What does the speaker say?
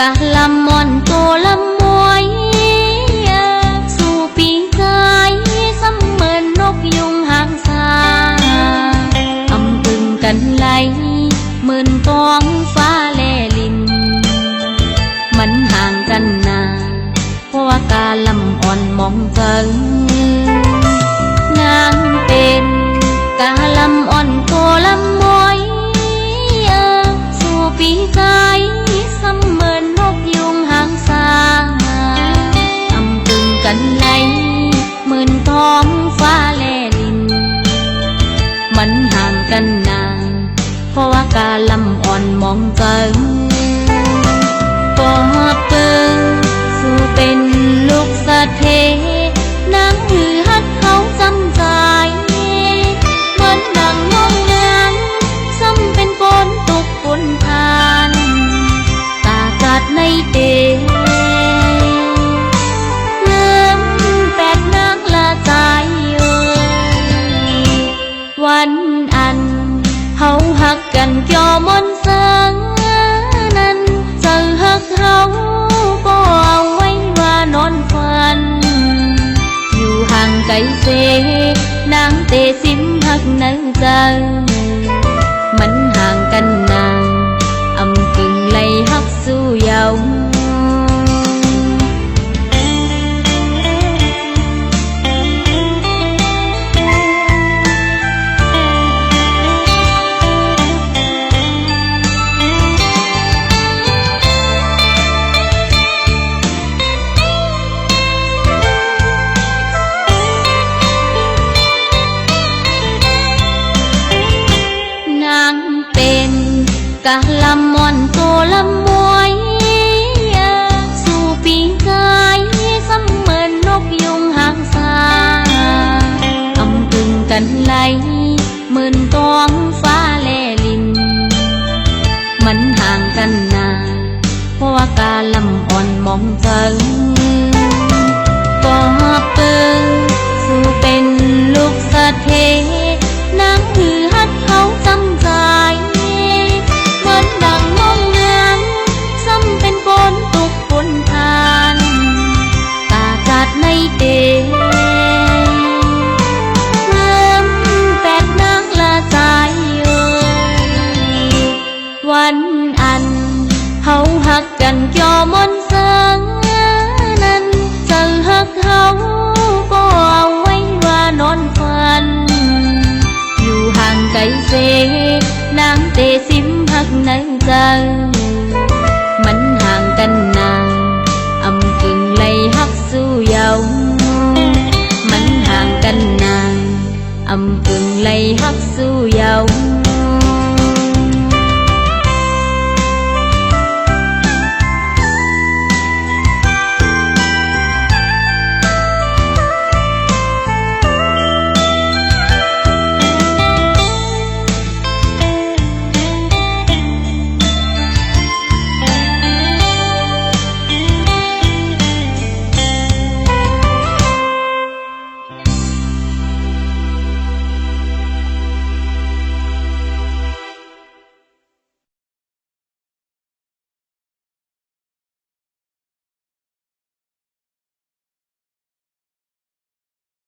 ะลำมอนโตลำมวยสู่ปีกายซ้ำเหมือนนกยุงหางสาอำพึงกันไหลเหมือนกองฟ้าแลลินมันห่างกันนาเพราะว่ากาลำอ่อนมองเจิงนางเป็นกาลำอ่อนโตลำมวยสู่ปีกายซ้ำเหมือนนกยุงหางสาอำพึงกันไหลเหมือนท้องฟ้าแลลินมันห่างกันนานเพราะว่ากาลำอ่อนมองเจิงปอบเปิงสู่เป็นลูกสะเทนางหือฮัดเขาจำใจเหมือนดังน้องงานซ้ำเป็นฝนตกฝนทานตากาดในเดเริ่มแปดนางละใจวันอันเฮาฮักกันเกี่ยวมนเสิงนั้นเจอฮักเฮาก็เอาไว้ว่านอนฝันอยู่ห่างไกลเสนางเตสิมฮักในใจมันห่างกันนานอำกึ่งไหลฮักสู้เยาว์เป็นกะลำมอนโตลำมวยสู่ปีกายซ้ำเหมือนนกยุงหางสาอำพึงกันไหลเหมือนกองฟ้าแลลินมันห่างกันนาเพราะว่ากาลำอ่อนมองเจิงปอบเปิงสู่เป็นลูกสะเทนางหือฮัดเขาจำใจเหมือนดังมองงานซ้ำเป็นฝนตกฝนทานตากาดในเดเริ่มแปดนางละใจวันอันเฮาฮักกันเกี่ยวมนเสิงนั้นเจอฮักเฮาก็เอาไว้ว่านอนฝันอยู่ห่างไกลเสนางเตสิมฮักในใจ